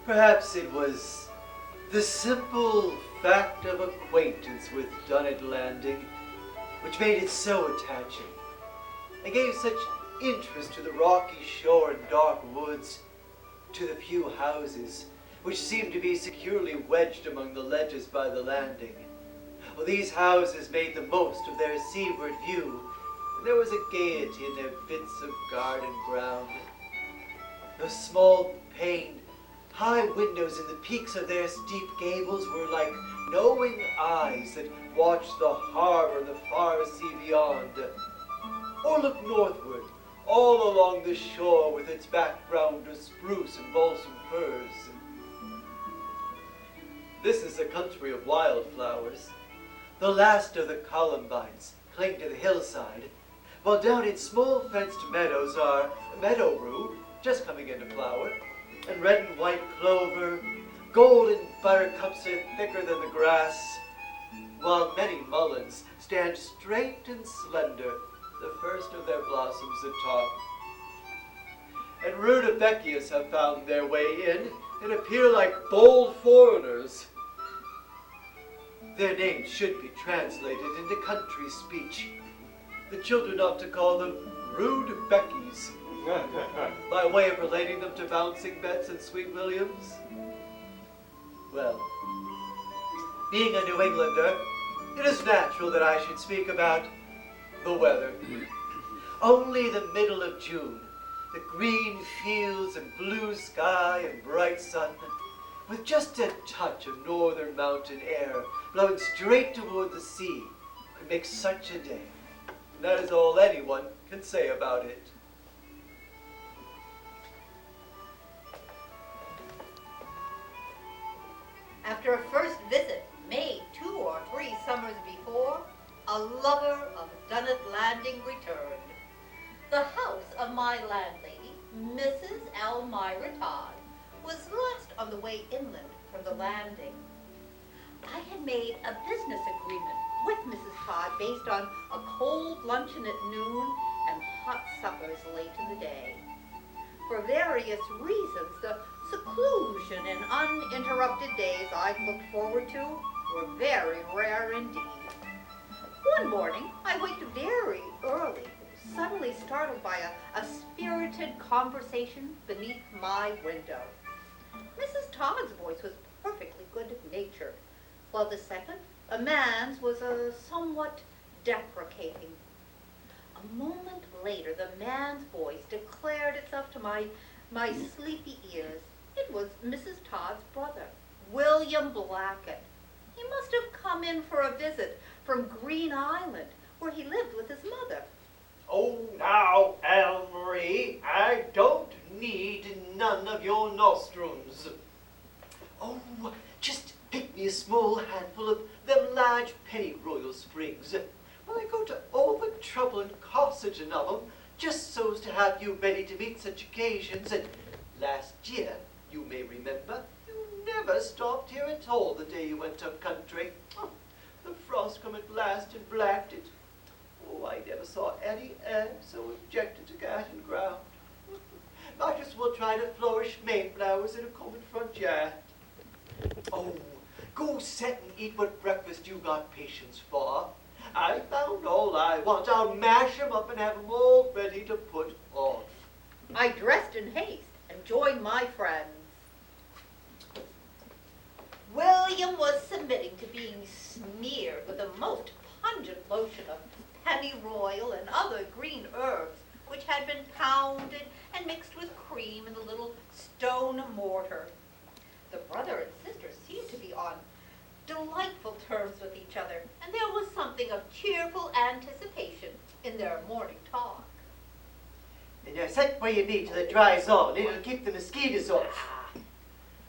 Perhaps it was the simple fact of acquaintance with Dunnett Landing which made it so attaching and gave such interest to the rocky shore and dark woods, to the few houses which seemed to be securely wedged among the ledges by the landing. Well, these houses made the most of their seaward view, and there was a gaiety in their bits of garden ground. The small paned, high windows in the peaks of their steep gables were like knowing eyes that watched the harbor and the far sea beyond, or looked northward, all along the shore with its background of spruce and balsam firs. This is a country of wildflowers. The last of the columbines cling to the hillside, while down in small fenced meadows are meadow rue, just coming into flower, and red and white clover, golden buttercups are thicker than the grass, while many mulleins stand straight and slender, the first of their blossoms atop. And rudbeckias have found their way in and appear like bold foreigners. Their names should be translated into country speech. The children ought to call them Rudbeckies, by way of relating them to Bouncing Bets and Sweet Williams. Well, being a New Englander, it is natural that I should speak about the weather. Only the middle of June, the green fields and blue sky and bright sun, with just a touch of northern mountain air blowing straight toward the sea, could make such a day. And that is all anyone can say about it. After a first visit made 2 or 3 summers before, a lover of Dunnett Landing returned. The house of my landlady, Mrs. Elmira Todd, was last on the way inland from the landing. I had made a business agreement with Mrs. Todd based on a cold luncheon at noon and hot suppers late in the day. For various reasons, the seclusion and uninterrupted days I'd looked forward to were very rare indeed. One morning, I waked very early, suddenly startled by a spirited conversation beneath my window. Mrs. Todd's voice was perfectly good-natured, while the second, a man's, was somewhat deprecating. A moment later, the man's voice declared itself to my sleepy ears. It was Mrs. Todd's brother, William Blackett. He must have come in for a visit from Green Island, where he lived with his mother. Oh, now, Elmarie, I don't need none of your nostrums. Oh, just pick me a small handful of them large pennyroyal sprigs. Well, I go to all the trouble and cosseting of 'em, just so's to have you ready to meet such occasions. And last year, you may remember, you never stopped here at all the day you went up country. Oh, the frost come at last and blacked it. Oh, I never saw any air so objected to garden ground. Might as well try to flourish mayflowers in a common front yard. Oh, go set and eat what breakfast you got patience for. I found all I want. I'll mash 'em up and have 'em all ready to put off. I dressed in haste and joined my friends. William was submitting to being smeared with a most pungent lotion of pennyroyal and other green herbs, which had been pounded and mixed with cream in the little stone mortar. The brother and sister seemed to be on delightful terms with each other, and there was something of cheerful anticipation in their morning talk. And now sit where you need till it dries on. It'll keep the mosquitoes off.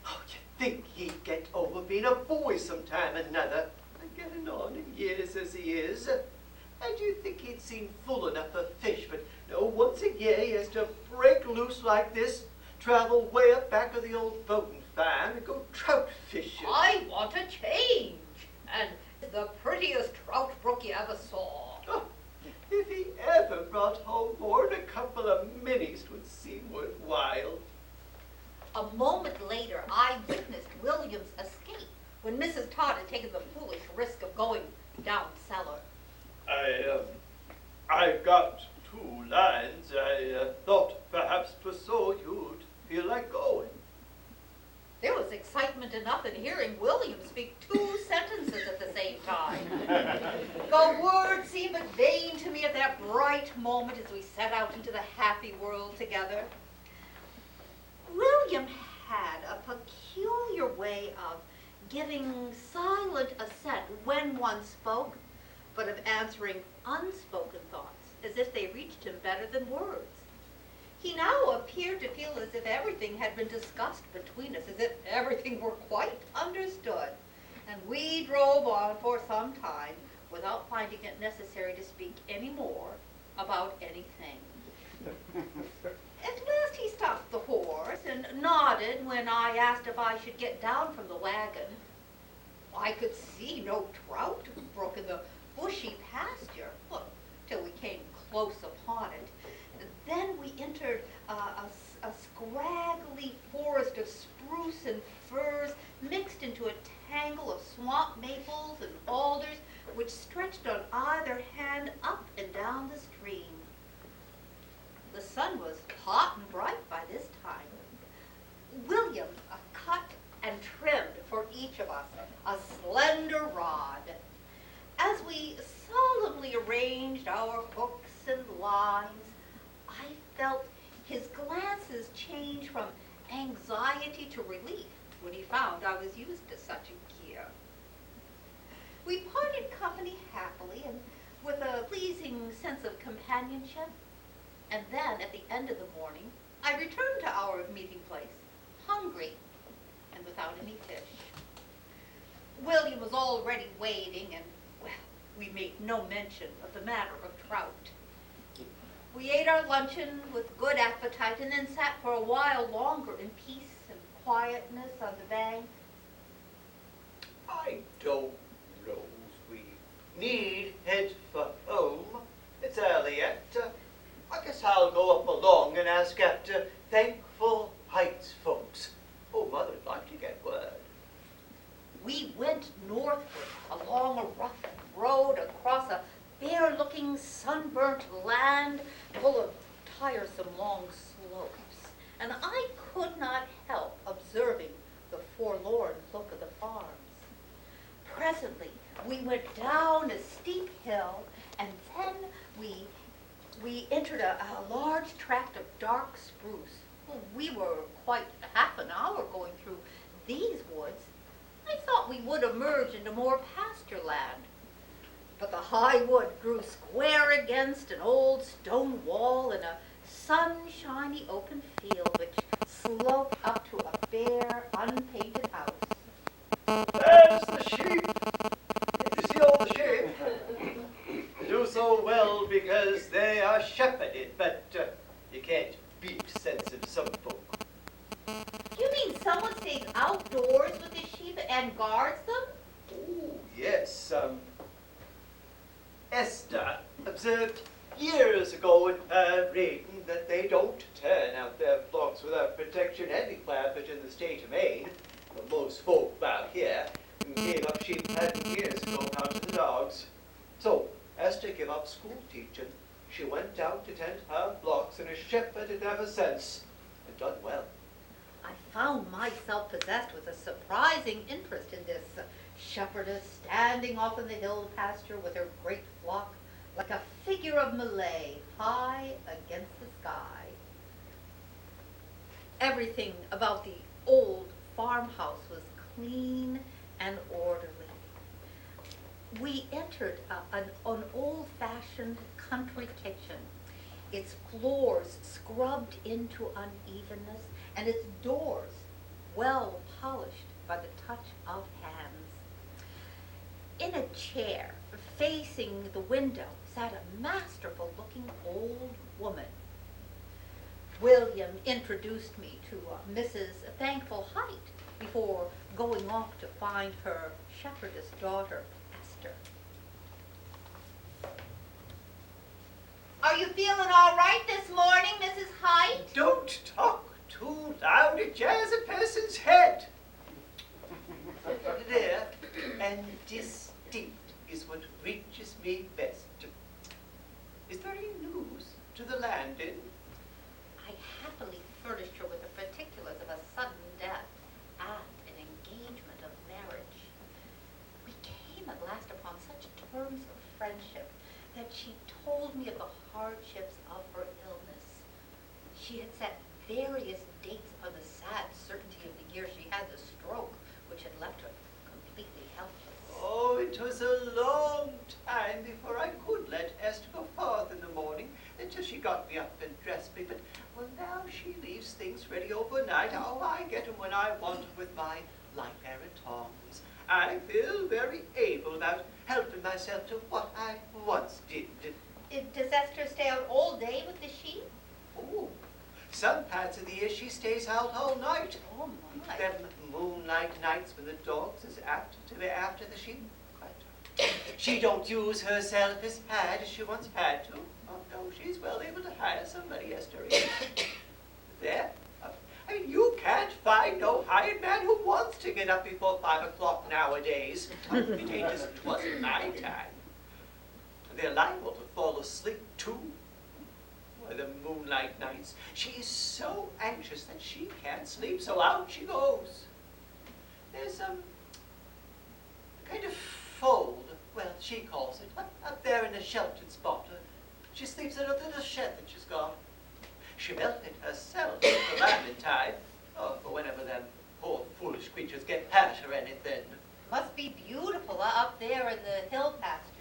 Oh, you'd think he'd get over being a boy sometime or another, and getting on in years as he is. And you'd think he'd seen full enough of fish, but no, once a year he has to break loose like this, travel way up back of the old boating farm and go trout fishing. I want a change, and the prettiest trout brook you ever saw. Oh, if he ever brought home more than a couple of minis, 'twould seem worthwhile. A moment later, I taken the foolish risk of going down cellar? I got 2 lines. I thought perhaps for so you'd feel like going. There was excitement enough in hearing William speak 2 sentences at the same time. The words seemed but vain to me at that bright moment as we set out into the happy world together. William had a peculiar way of giving silent assent when one spoke, but of answering unspoken thoughts as if they reached him better than words. He now appeared to feel as if everything had been discussed between us, as if everything were quite understood. And we drove on for some time without finding it necessary to speak any more about anything. At last he stopped the horse and nodded when I asked if I should get down from the wagon. I could see no trout brook in the bushy pasture till we came close upon it. Then we entered a scraggly forest of spruce and firs mixed into a tangle of swamp maples and alders which stretched on either hand up and down the stream. The sun was hot and bright by this time. William cut and trimmed for each of us a slender rod. As we solemnly arranged our hooks and lines, I felt his glances change from anxiety to relief when he found I was used to such a gear. We parted company happily and with a pleasing sense of companionship. And then, at the end of the morning, I returned to our meeting place, hungry and without any fish. William was already waiting, and, well, we made no mention of the matter of trout. We ate our luncheon with good appetite and then sat for a while longer in peace and quietness on the bank. I don't know we need head for home. It's early yet. I guess I'll go up along and ask after Thankful Heights folks. Oh, Mother'd like to get word. We went northward along a rough road across a bare-looking, sunburnt land full of tiresome long slopes, and I could not help observing the forlorn look of the farms. Presently, we went down a steep hill, and then we entered a large tract of dark spruce. Well, we were quite half an hour going through these woods. I thought we would emerge into more pasture land. But the high wood grew square against an old stone wall in a sunshiny open field which sloped up to a bare, unpainted house. There's the sheep. You see all the sheep? They do so well because they are shepherded, but you can't beat sense of some folk. You mean someone stays outdoors with the sheep and guards them? Oh, yes. Esther observed years ago in her reading that they don't turn out their flocks without protection anywhere but in the state of Maine. Well, most folk about here gave up sheep herding years ago out to the dogs. So Esther gave up school teaching. She went out to tend her flocks and has shepherded ever since, and done well. I found myself possessed with a surprising interest in this shepherdess standing off in the hill pasture with her great flock like a figure of Malay high against the sky. Everything about the old farmhouse was clean and orderly. We entered an old-fashioned country kitchen, its floors scrubbed into unevenness and its doors well polished by the touch of hands. In a chair facing the window sat a masterful-looking old woman. William introduced me to Mrs. Thankful Height before going off to find her shepherdess daughter, Esther. Are you feeling all right this morning, Mrs. Height? Don't talk too loud, it jars a person's head. There, and hardships of her illness. She had set various dates upon the sad certainty of the year she had the stroke, which had left her completely helpless. Oh, it was a long time before I could let Esther go forth in the morning, until she got me up and dressed me. But, well, now she leaves things ready overnight. Oh, I get 'em when I want 'em with my light-bearer tongs. I feel very able about helping myself to what I once did. Does Esther stay out all day with the sheep? Oh, some parts of the year she stays out all night. Oh, my. Them moonlight nights when the dogs is apt to be after the sheep. Quite. She don't use herself as hard as she once had to. Oh, no, she's well able to hire somebody, Esther is. There. I mean, you can't find no hired man who wants to get up before 5 o'clock nowadays. It ain't as it was in my time. They're liable to fall asleep, too. Why, the moonlight nights, she is so anxious that she can't sleep, so out she goes. There's some kind of fold, well, she calls it, up there in a sheltered spot. She sleeps in a little shed that she's got. She built it herself at the lambing time, for whenever them poor foolish creatures get hurt or anything. Must be beautiful up there in the hill pastures.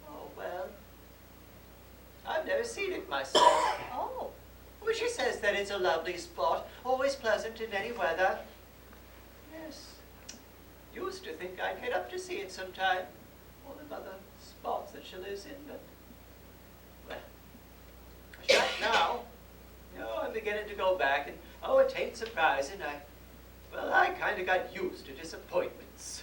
Oh, well, I've never seen it myself. Oh. Well, she says that it's a lovely spot, always pleasant in any weather. Yes, used to think I'd head up to see it sometime, all the other spots that she lives in, but, well, I shan't now. No, I'm beginning to go back, and, oh, it ain't surprising. I kind of got used to disappointments.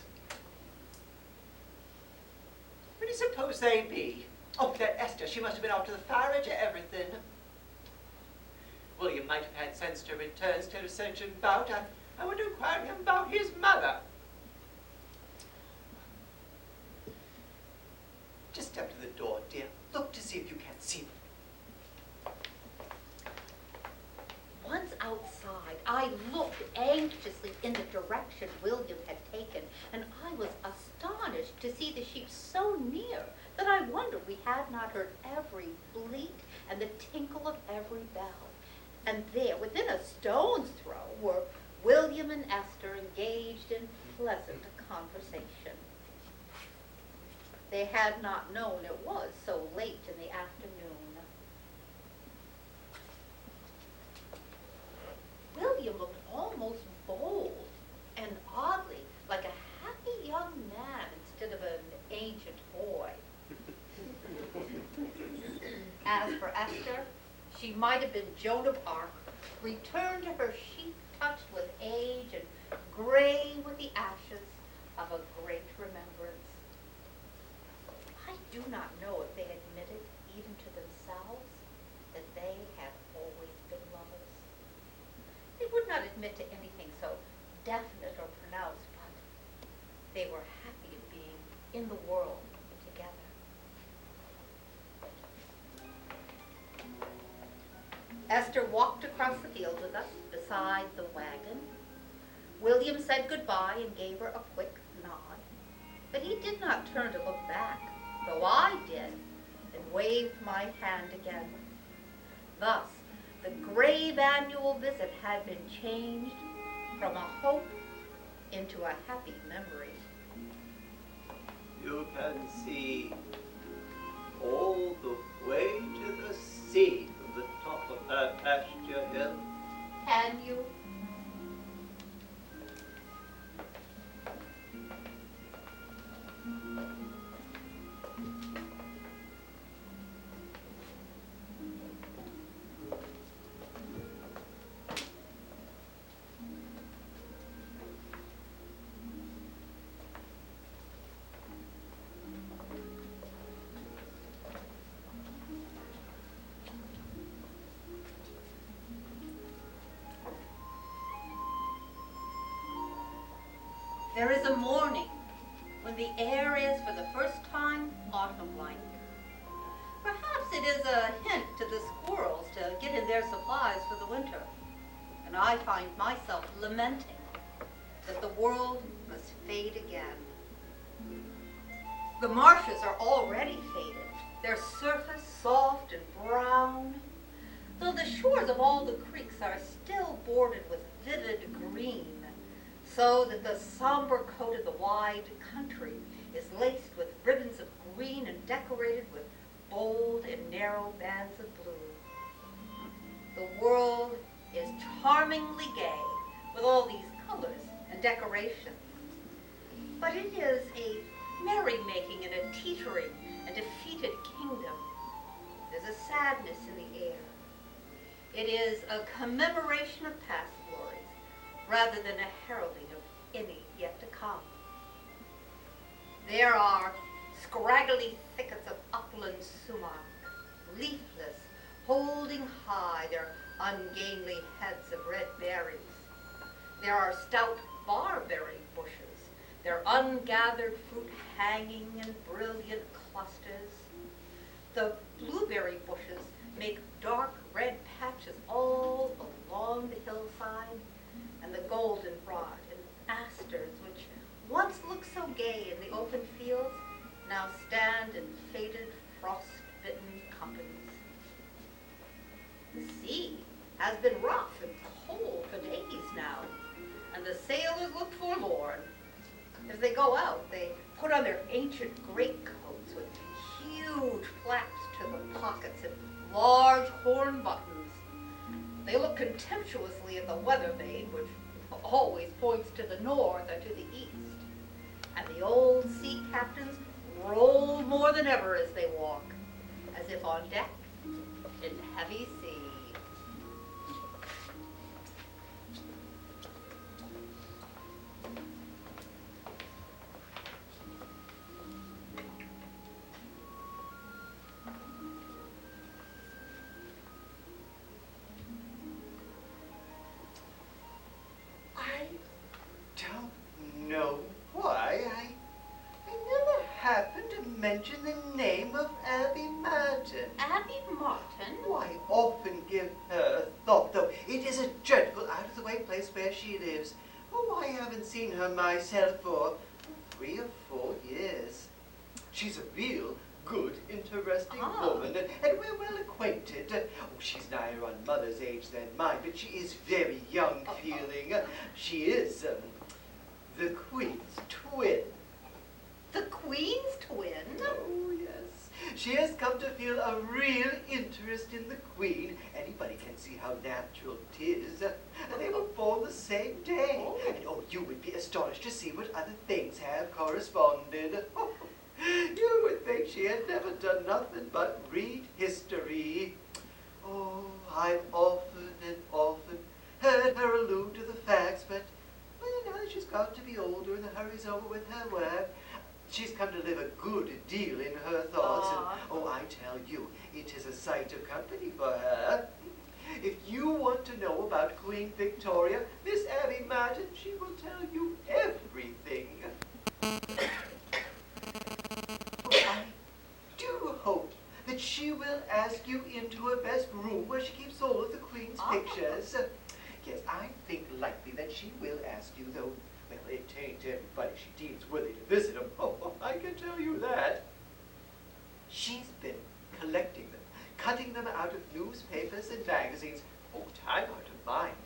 Where do you suppose they be? Oh, that Esther, she must have been out to the forage or everything. William might have had sense to return instead of searching about. I would inquire him about his mother. Just step to the door, dear. Look to see if you can't see them. Once outside, I looked anxiously in the direction William had taken, and I was astonished to see the sheep so near that I wondered we had not heard every bleat and the tinkle of every bell. And there, within a stone's throw, were William and Esther engaged in pleasant conversation. They had not known it was so late in the afternoon. William looked almost bold and oddly like a happy young man instead of an ancient boy. As for Esther, she might have been Joan of Arc, returned to her sheep touched with age and gray with the ashes of a great remembrance. I do not know if they admitted even to themselves that they had always been lovers. They would not admit to anything so definite or pronounced, but they were happy in being in the world together. Esther walked across the field with us beside the wagon. William said goodbye and gave her a quick nod, but he did not turn to look back, though I did, and waved my hand again. Thus, the grave annual visit had been changed from a hope into a happy memory. You can see all the way to the sea from the top of that pasture hill. Can you? There is a morning when the air is for the first time autumn-like. Perhaps it is a hint to the squirrels to get in their supplies for the winter, and I find myself lamenting that the world must fade again. The marshes are already faded. their surface soft and brown, though the shores of all the creeks are still bordered with vivid green, so that the somber coat of the wide country is laced with ribbons of green and decorated with bold and narrow bands of blue. The world is charmingly gay with all these colors and decorations, but it is a merrymaking and a teetering and defeated kingdom. There's a sadness in the air. It is a commemoration of past glories rather than a heralding of any yet to come. There are scraggly thickets of upland sumac, leafless, holding high their ungainly heads of red berries. There are stout barberry bushes, their ungathered fruit hanging in brilliant clusters. The blueberry bushes make dark red patches all along the hillside, and the goldenrod and asters, which once looked so gay in the open fields, now stand in faded, frost-bitten companies. The sea has been rough and cold for days now, and the sailors look forlorn. As they go out, they put on their ancient greatcoats with huge flaps to the pockets and large horn buttons. They look contemptuously at the weather vane, which always points to the north or to the east. And the old sea captains roll more than ever as they walk, as if on deck in heavy sea. I don't know why. I never happened to mention the name of Abby Martin. Abby Martin? Oh, I often give her a thought, though it is a dreadful out-of-the-way place where she lives. Oh, I haven't seen her myself for 3 or 4 years. She's a real good, interesting woman, and we're well acquainted. Oh, she's nigher on Mother's age than mine, but she is very young-feeling. She is the Queen's twin. The Queen's twin? Oh, yes. She has come to feel a real interest in the Queen. Anybody can see how natural it is. They were born the same day. Oh. And you would be astonished to see what other things have corresponded. You would think she had never done nothing but read history. Oh, I've often and often heard her allude to the facts, but now that she's got to be older and the hurry's over with her work, she's come to live a good deal in her thoughts, and I tell you, it is a sight of company for her. If you want to know about Queen Victoria, Miss Abby Martin, she will tell you everything. I do hope that she will ask you into her best room where she keeps all of the Queen's pictures. Yes, I think likely that she will ask you, though, well, it ain't everybody she deems worthy to visit them. Oh, I can tell you that. She's been collecting them, cutting them out of newspapers and magazines. Oh, time out of mine.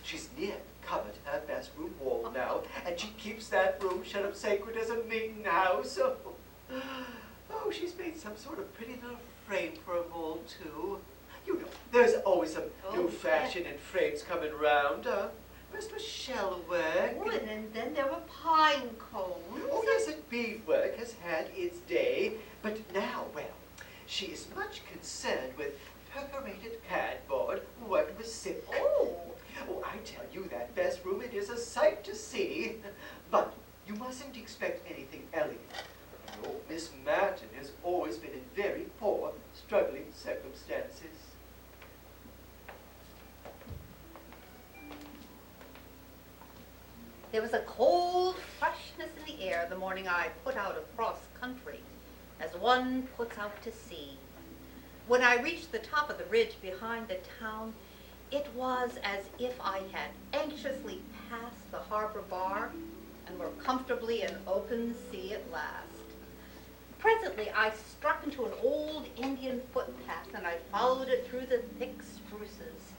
She's near covered her best room wall now, and she keeps that room shut up sacred as a meeting house. Oh, she's made some sort of pretty little frame for 'em all, too. You know, there's always some new fashion and frames coming round. First was shell work. Oh, and then there were pine cones. Oh, yes, and beadwork has had its day. But now, well, she is much concerned with perforated cardboard, worked with silk. Oh, I tell you, that best room, it is a sight to see. But you mustn't expect anything elegant. No, Miss Martin has always been in very poor, struggling circumstances. there was a cold freshness in the air the morning I put out across country, as one puts out to sea. When I reached the top of the ridge behind the town, it was as if I had anxiously passed the harbor bar and were comfortably in open sea at last. Presently, I struck into an old Indian footpath, and I followed it through the thick spruces.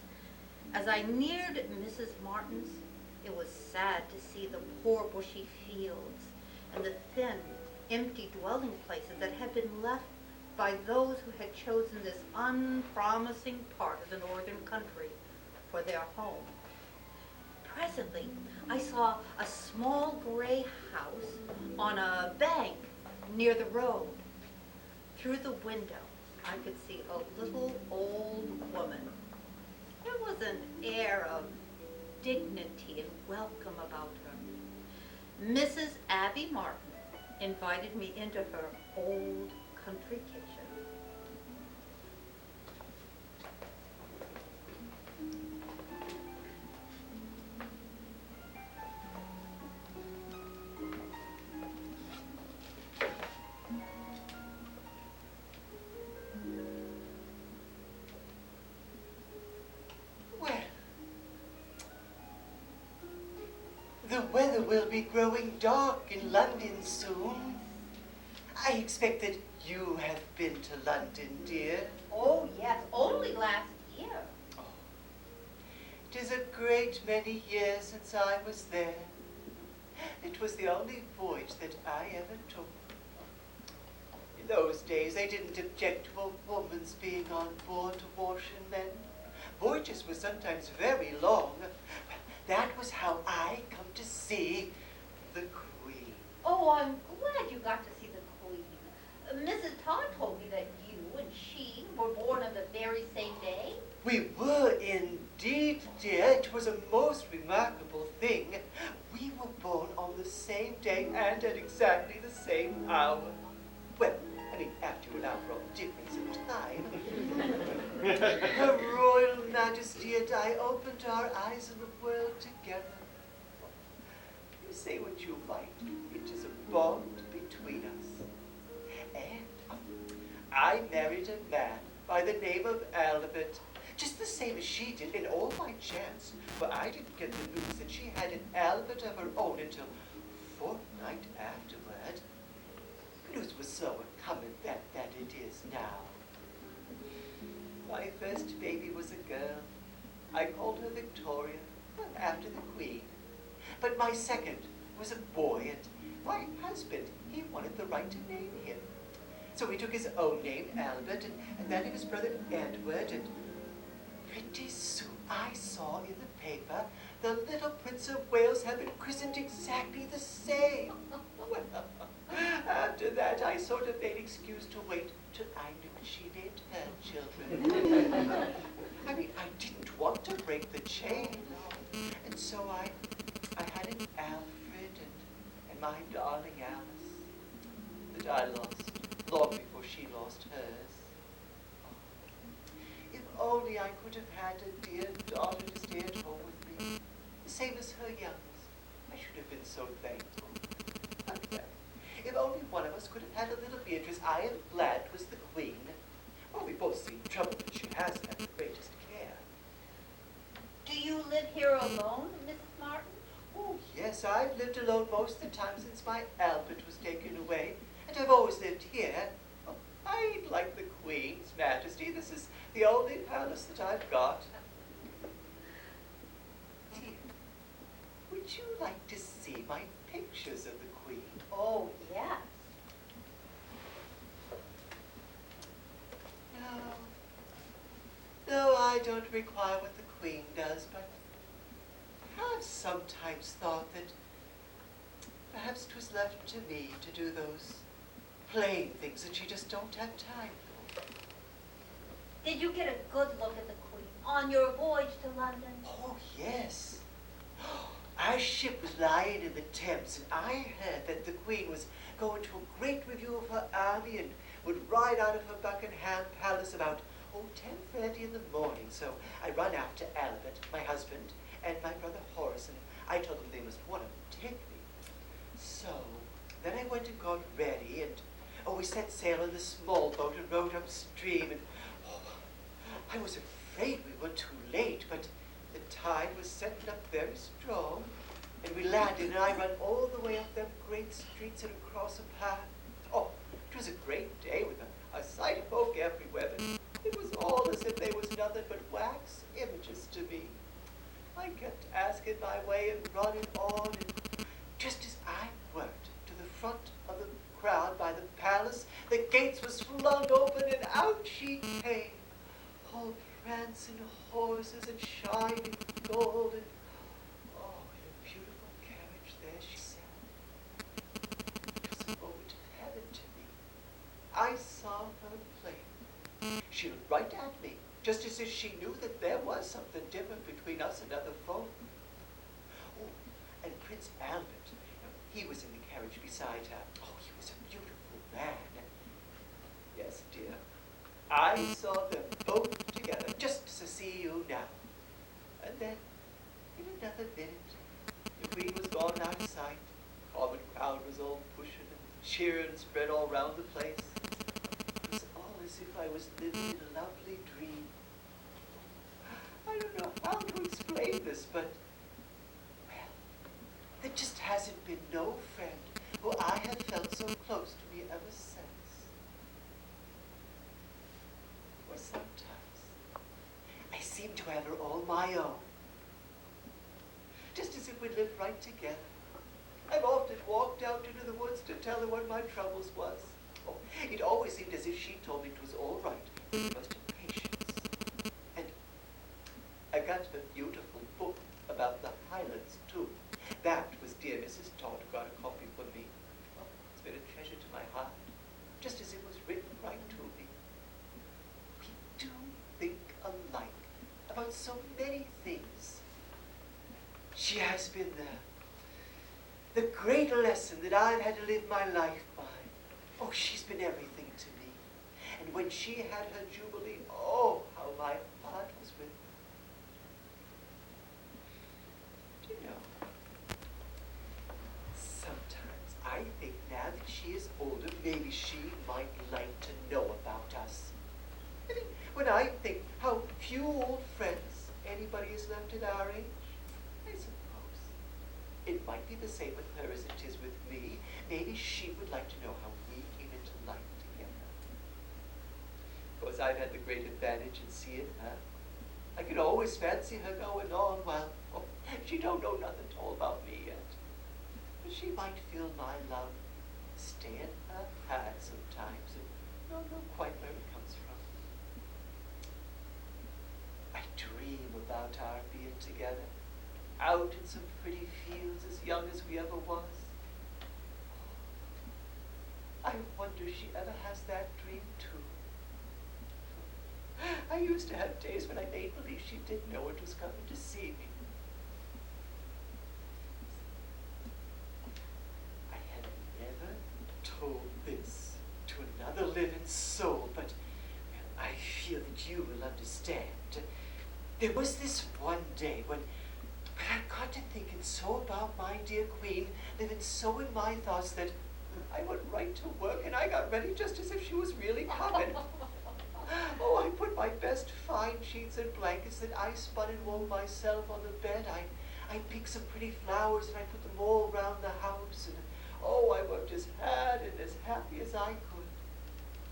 As I neared Mrs. Martin's, it was sad to see the poor bushy fields and the thin, empty dwelling places that had been left by those who had chosen this unpromising part of the northern country for their home. Presently, I saw a small gray house on a bank near the road. Through the window, I could see a little old woman. There was an air of dignity and welcome about her. Mrs. Abby Martin invited me into her old country kitchen. Well, the weather will be growing dark in London soon. I expect that you have been to London, dear. Oh, yes, only last year. Oh, 'tis a great many years since I was there. It was the only voyage that I ever took. In those days, they didn't object to a woman's being on board to wash and mend. Voyages were sometimes very long. That was how I come to see the Queen. Oh, I'm glad you got to see the Queen. Mrs. Todd told me that you and she were born on the very same day. We were indeed, dear. It was a most remarkable thing. We were born on the same day and at exactly the same hour. Well, I mean, after you allow for all the difference in time. Her Royal Majesty and I opened our eyes on the world together. You say what you might, it is a bond between us. And I married a man by the name of Albert, just the same as she did, in all my chance, for I didn't get the news that she had an Albert of her own until a fortnight afterward. News was so uncommon that it is now. My first baby was a girl. I called her Victoria, after the Queen. But my second was a boy, and my husband, he wanted the right to name him. So he took his own name, Albert, and that of his brother Edward, and pretty soon I saw in the paper the little Prince of Wales had been christened exactly the same. Well, after that, I sort of made excuse to wait till I knew she named her children. I mean, I didn't want to break the chain, and so I had an Alfred and my darling Alice that I lost long before she lost hers. If only I could have had a dear daughter to stay at home with me, the same as her youngest. I should have been so thankful. If only one of us could have had a little Beatrice, I am glad 'twas the Queen. Well, we both seem troubled that she hasn't had the greatest care. Do you live here alone, Mrs. Martin? Oh, yes, I've lived alone most of the time since my Albert was taken away, and I've always lived here. Oh, I like the Queen's Majesty. This is the only palace that I've got. Dear, would you like to see my pictures of the Queen? Oh, yes. No, I don't require what the Queen does, but I've sometimes thought that perhaps 'twas left to me to do those plain things that she just don't have time for. Did you get a good look at the Queen on your voyage to London? Oh, yes. Our ship was lying in the Thames, and I heard that the Queen was going to a great review of her army and would ride out of her Buckingham Palace about 10:30 in the morning. So I run after Albert, my husband, and my brother Horace, and I told them they must want to take me. So then I went and got ready, and we set sail in the small boat and rowed upstream, and I was afraid we were too late, but the tide was setting up very strong, and we landed, and I ran all the way up them great streets and across a path. Oh, it was a great day with a sight of folk everywhere, but it was all as if they was nothing but wax images to me. I kept asking my way and running on, and just as I worked to the front of the crowd by the palace, the gates was flung open and out she came, all prancing horses and shining gold, and oh, in a beautiful carriage there she sat. It was a moment of heaven to me. I saw her plain. She looked right at me, just as if she knew that there was something different between us and other folk. Oh, and Prince Albert, he was in the carriage beside her. Oh, he was a beautiful man. Yes, dear, I saw them both together, just as I see you now. And then, in another minute, the queen was gone out of sight. The common crowd was all pushing and cheering and spread all round the place. It was all as if I was living in a lovely dream. I don't know how to explain this, but, well, there just hasn't been no friend who I have felt so close to me ever since. Or sometimes, I seem to have her all my own. Just as if we lived right together. I've often walked out into the woods to tell her what my troubles was. Oh, it always seemed as if she told me it was all right, but we must have patience. And I got a beautiful book about the Highlands, too. That was dear Mrs. Todd who got a copy for me. Oh, it's been a treasure to my heart, just as it was written right to me. We do think alike about so many things. She has been the great lesson that I've had to live my life by. Oh, she's been everything to me. And when she had her jubilee, oh, how my heart was with her. Do you know, sometimes I think now that she is older, maybe she might like to know about us. I mean, when I think how few old friends anybody has left at our age, I suppose it might be the same with her as it is with me. Maybe she would like to know how we came into life together. Of course, I've had the great advantage in seeing her. I can always fancy her going on while, oh, she don't know nothing at all about me yet. But she might feel my love stay in her heart sometimes and not know quite where it comes from. I dream about our being together, out in some pretty fields as young as we ever was. I wonder if she ever has that dream too. I used to have days when I made believe she didn't know it was coming to see me. I have never told this to another living soul, but I feel that you will understand. There was this one day when I got to thinking so about my dear queen, living so in my thoughts that I went right to work and I got ready just as if she was really coming. Oh, I put my best fine sheets and blankets that I spun and wove myself on the bed. I picked some pretty flowers and I put them all around the house. And oh, I worked as hard and as happy as I could.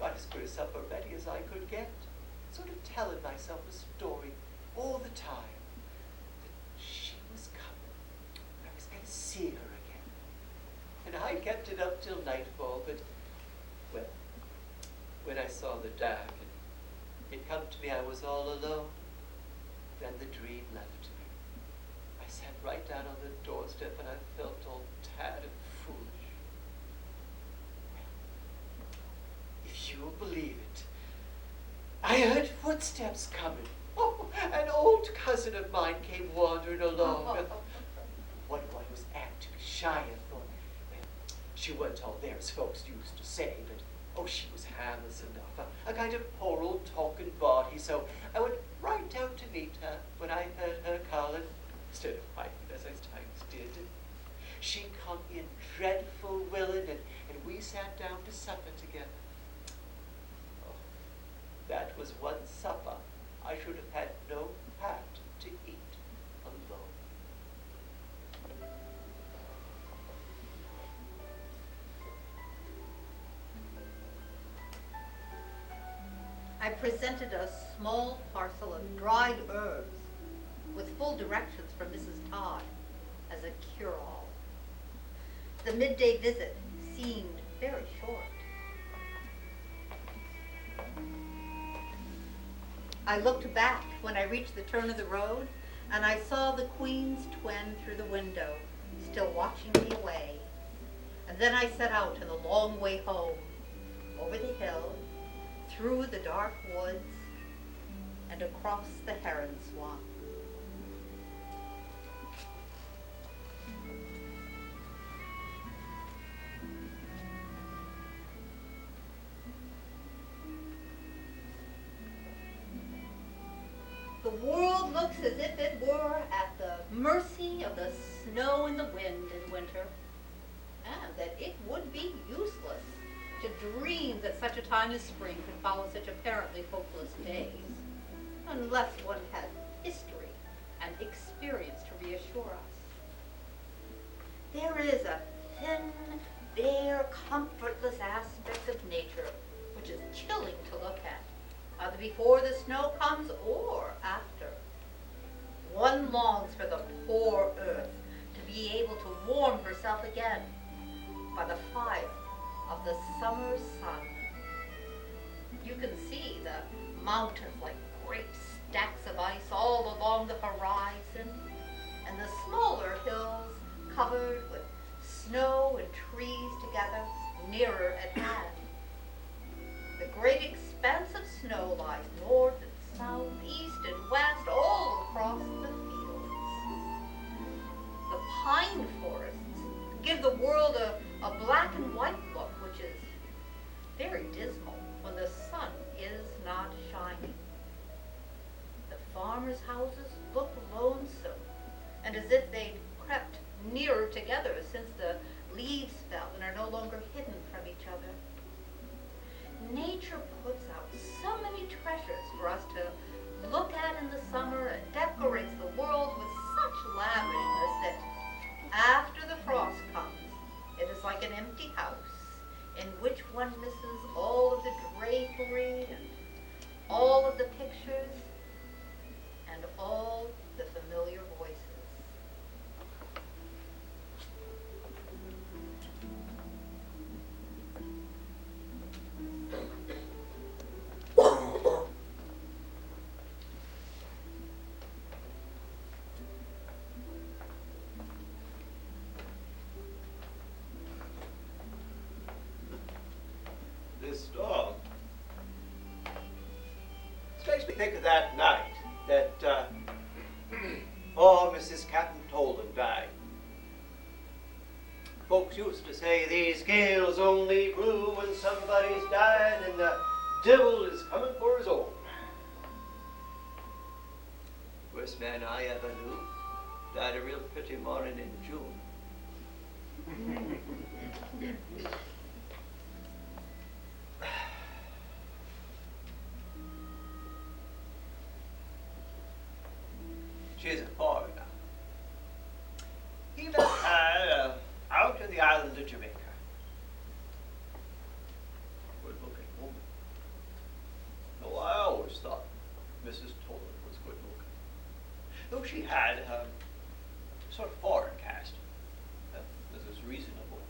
Got as good a supper ready as I could get. Sort of telling myself a story all the time. That she was coming. I was going to see her again. And I kept it up till nightfall, but, well, when I saw the dark and it come to me I was all alone, then the dream left me. I sat right down on the doorstep and I felt all tad and foolish. Well, if you believe it, I heard footsteps coming. Oh, an old cousin of mine came wandering along. What I was apt to be shy of, for well, she wasn't all there as folks used to say, but oh, she was harmless enough, a kind of poor old talking body, so I went right out to meet her when I heard her calling, instead of fighting as I times did. She come in dreadful willing, and we sat down to supper together. Oh, that was one supper I should have had no heart to eat alone. I presented a small parcel of dried herbs with full directions from Mrs. Todd as a cure-all. The midday visit seemed very short. I looked back when I reached the turn of the road, and I saw the Queen's twin through the window, still watching me away. And then I set out on the long way home, over the hill, through the dark woods, and across the heron swamp. The world looks as if it were at the mercy of the snow and the wind in winter, and that it would be useless to dream that such a time as spring could follow such apparently hopeless days, unless one had history and experience to reassure us. There is a thin, bare, comfortless aspect of nature which is chilling to look at, either before the snow comes or after. One longs for the poor earth to be able to warm herself again by the fire of the summer sun. You can see the mountains like great stacks of ice all along the horizon, and the smaller hills covered with snow and trees together nearer at hand. The great expanse of snow lies north and south, east and west, all across the fields. The pine forests give the world a black and white look, which is very dismal when the sun is not shining. The farmers' houses look lonesome, and as if they'd crept nearer together since the leaves fell and are no longer hidden from each other. Nature puts out so many treasures for us to look at in the summer and decorates the world with such lavishness that after the frost comes, it is like an empty house in which one misses all of the drapery and all of the pictures and all the familiar voices. This storm. This makes me think of that night that poor Mrs. Captain Tolan died. Folks used to say these gales only brew when somebody's dying and the devil is coming for his own. Worst man I ever knew died a real pretty morning in June. She's a foreigner. He met her out in the island of Jamaica. Good-looking woman. Oh, I always thought Mrs. Tolan was good-looking. Though she had a sort of foreign cast. Mrs. Reasonable.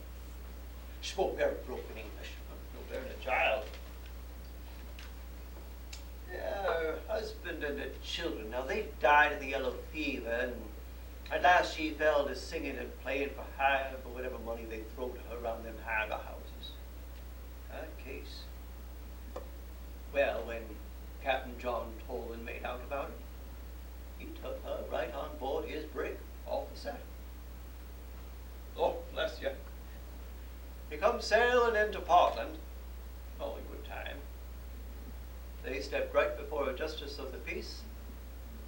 She spoke very broken English, no better than a child. Yeah, her husband and the children, now they died of the yellow fever, and at last she fell to singing and playing for hire for whatever money they throw to her around them harbour houses. A case. Well, when Captain John Tolan made out about it, he took her right on board his brig, off the set. Oh, bless you. He come sailing into Portland, all in good time. They stepped right before a justice of the peace,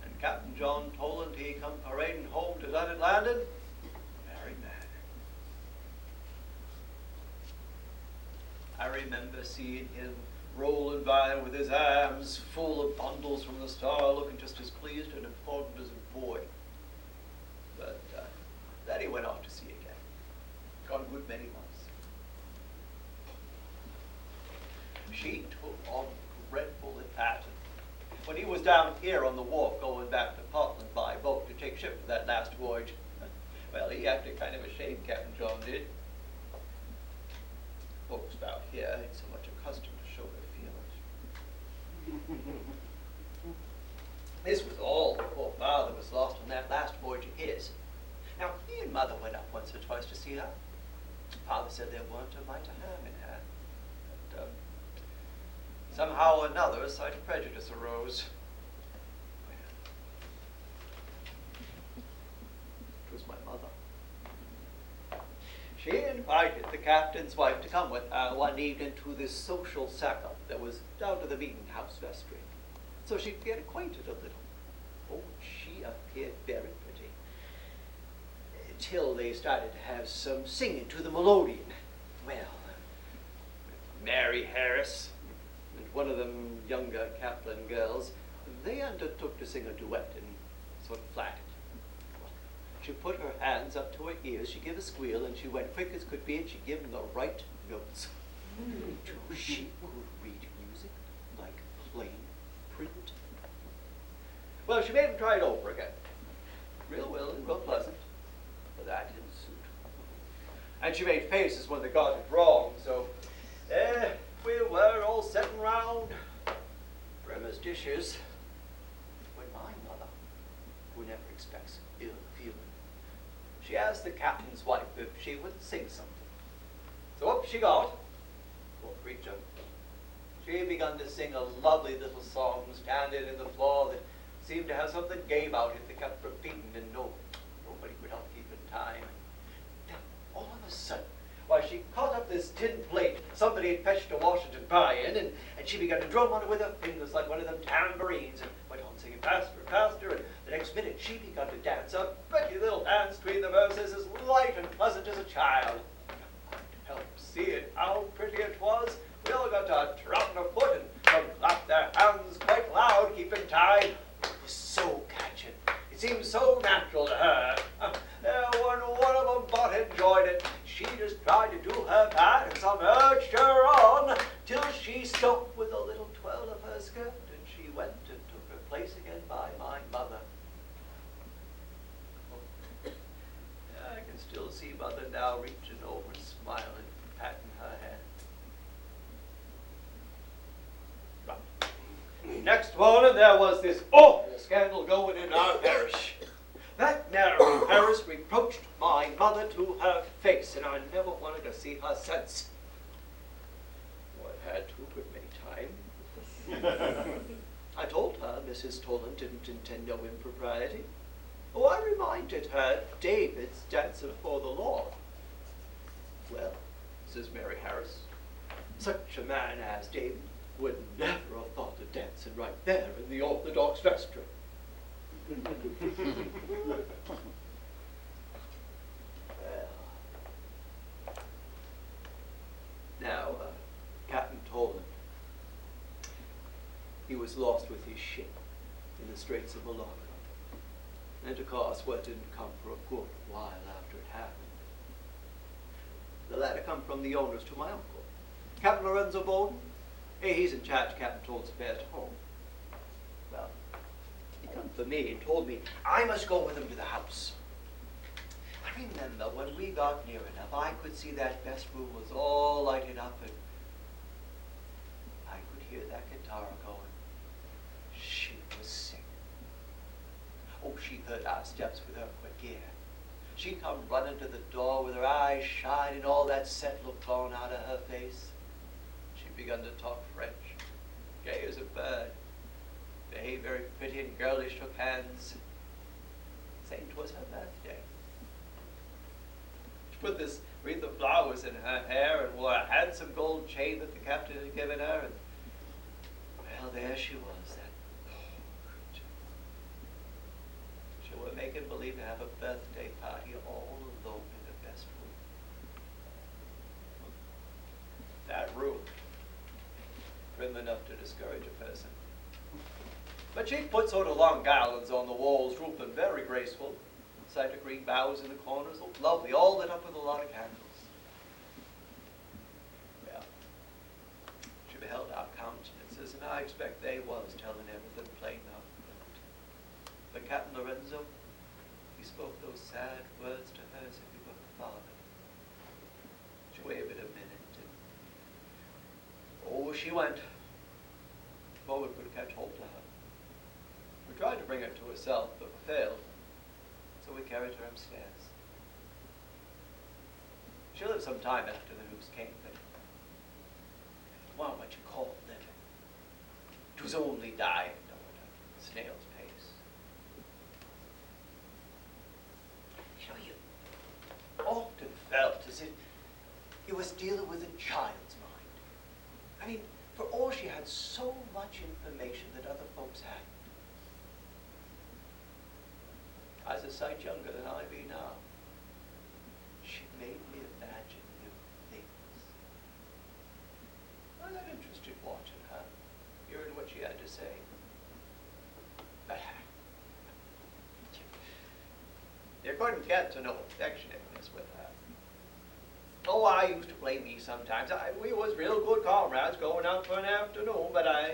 and Captain John Tolan, he come parading home to Dunnett landing, a married man. I remember seeing him rolling by with his arms full of bundles from the Star, looking just as pleased and important as a boy. But then he went off to sea again. Gone a good many months. She took on dreadful and was down here on the wharf going back to Pontine by boat to take ship for that last voyage. Well, he acted kind of ashamed, Captain John did. Folks about here ain't so much accustomed to show their feelings. This was all before Father was lost on that last voyage of his. Now, he and Mother went up once or twice to see her. Father said there weren't a mite of harm in her. But somehow or another, a sight of prejudice arose. It was my mother. She invited the captain's wife to come with her one evening to this social sack-up that was down to the meeting house vestry, so she could get acquainted a little. Oh, she appeared very pretty, till they started to have some singing to the melodeon. Well, Mary Harris and one of them younger Kaplan girls, they undertook to sing a duet and sort of flatted. She put her hands up to her ears, she gave a squeal, and she went quick as could be, and she gave them the right notes. She could read music like plain print. Well, she made him try it over again. Real well and real pleasant, but that didn't suit. And she made faces when they got it wrong, so we were all sitting round, grim as dishes, when my mother, who never expects ill feeling, she asked the captain's wife if she would sing something. So up she got, poor creature. She begun to sing a lovely little song, standing in the floor that seemed to have something gay about it that kept repeating, and nobody could help keeping time. Then all of a sudden, why, she caught up this tin plate somebody had fetched to Washington buy-in, and she began to drum on it with her fingers like one of them tambourines, and went on singing faster and faster, and the next minute she began to dance a pretty little dance between the verses as light and pleasant as a child. I couldn't help seeing how pretty it was. We all got to trot on a foot and some clapped their hands quite loud, keeping time. It was so catching. It seemed so natural to her. When one of them but enjoyed it, she just tried to do her part, and some urged her on, till she stuck with a little twirl of her skirt, and she went and took her place again by my mother. I can still see Mother now reaching over and smiling, patting her hand. Right. Next morning there was this awful scandal going in our parish. That narrow Harris reproached my mother to her face, and I never wanted to see her since. Well, I had to a good many times. I told her Mrs. Tolan didn't intend no impropriety. Oh, I reminded her David's dancing before the Lord. Well, says Mary Harris, such a man as David would never have thought of dancing right there in the Orthodox vestry. Now, Captain Tolan, he was lost with his ship in the Straits of Malacca. And of course, what didn't come for a good while after it happened. The letter come from the owners to my uncle, Captain Lorenzo Bowden. Hey, he's in charge of Captain Tolan's affairs at home. Well, he come for me and told me I must go with him to the house. I remember when we got near enough, I could see that best room was all lighted up, and I could hear that guitar going. She was singing. Oh, she heard our steps with her quick ear. She come running to the door with her eyes shining, all that set look gone out of her face. She begun to talk French, gay as a bird. They very pretty and girlish, shook hands, saying 'twas her birthday. She put this wreath of flowers in her hair and wore a handsome gold chain that the captain had given her, and well, there she was, that poor creature. She were making believe to have a birthday party all alone in the best room. That room, prim enough to discourage a person. But she put sort of long garlands on the walls, drooping very graceful. Sight of green boughs in the corners, looked lovely, all lit up with a lot of candles. Well, she beheld our countenances, and I expect they was telling everything plain enough. Captain Lorenzo, he spoke those sad words to her as if he were her father. She wavered a minute, and she went. No one could catch hold of her. We tried to bring her to herself, but failed, so we carried her upstairs. She lived some time after the news came, but it wasn't what you call living. It was only dying at a snail's pace. You often felt as if he was dealing with a child's mind. I mean, for all she had so much information that other folks had. I was a sight younger than I be now. She made me imagine new things. I got interested watching her, hearing what she had to say. You couldn't get to no affectionateness with her. Oh, I used to play me sometimes. We was real good comrades going out for an afternoon, but I